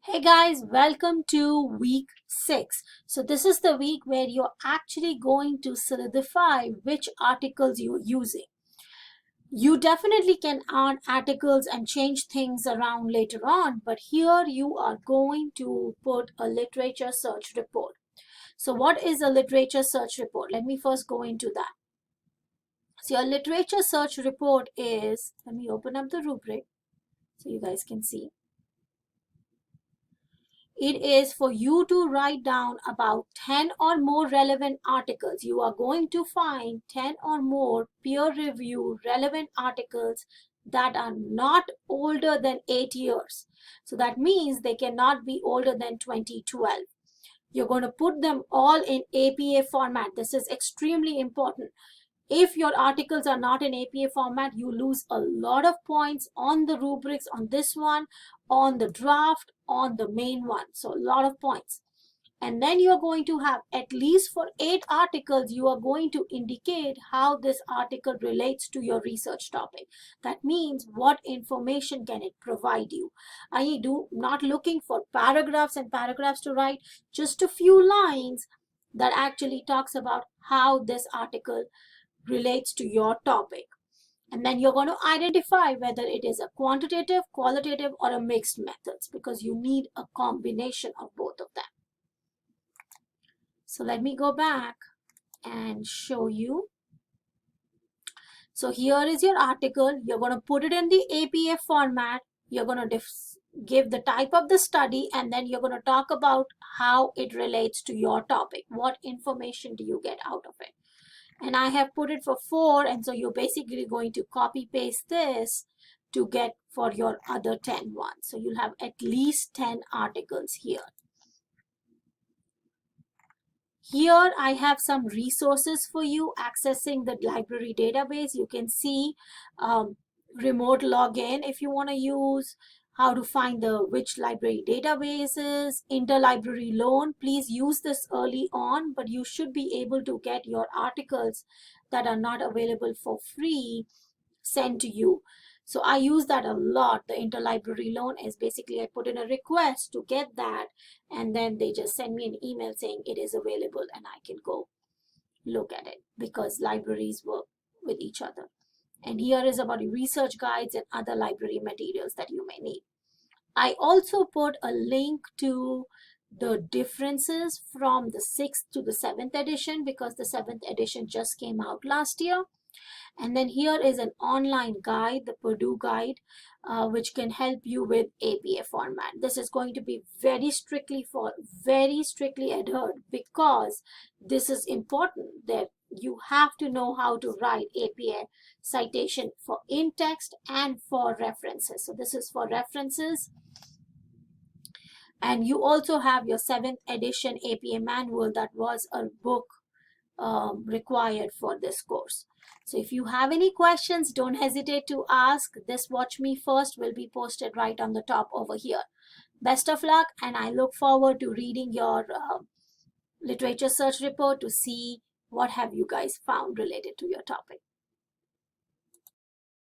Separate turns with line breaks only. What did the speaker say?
Hey guys, welcome to week 6. So this is the week where you're actually going to solidify which articles you're using. You definitely can add articles and change things around later on, but here you are going to put a literature search report. So what is a literature search report? Let me first go into that. So your literature search report is, let me open up the rubric so you guys can see. It is for you to write down about 10 or more relevant articles. You are going to find 10 or more peer-reviewed relevant articles that are not older than 8 years. So that means they cannot be older than 2012. You're going to put them all in APA format. This is extremely important. If your articles are not in APA format, you lose a lot of points on the rubrics, on this one, on the draft, on the main one. So a lot of points. And then you're going to have at least for 8 articles, you are going to indicate how this article relates to your research topic. That means what information can it provide you. I do not looking for paragraphs and paragraphs to write, just a few lines that actually talks about how this article relates to your topic. And then you're going to identify whether it is a quantitative, qualitative, or a mixed methods, because you need a combination of both of them. So let me go back and show you. So here is your article. You're going to put it in the APA format. You're going to give the type of the study, and then you're going to talk about how it relates to your topic. What information do you get out of it? And I have put it for 4, and so you're basically going to copy paste this to get for your other 10 ones. So you'll have at least 10 articles here. Here I have some resources for you accessing the library database. You can see remote login if you want to use, how to find the which library databases, interlibrary loan. Please use this early on, but you should be able to get your articles that are not available for free sent to you. So I use that a lot. The interlibrary loan is basically I put in a request to get that, and then they just send me an email saying it is available and I can go look at it, because libraries work with each other. And here is about research guides and other library materials that you may need. I also put a link to the differences from the 6th to the 7th edition, because the 7th edition just came out last year. And then here is an online guide, the Purdue guide, which can help you with APA format. This is going to be very strictly adhered, because this is important that you have to know how to write APA citation for in-text and for references. So this is for references. And you also have your 7th edition APA manual that was a book required for this course. So if you have any questions, don't hesitate to ask. This Watch Me First will be posted right on the top over here. Best of luck, and I look forward to reading your literature search report to see what have you guys found related to your topic.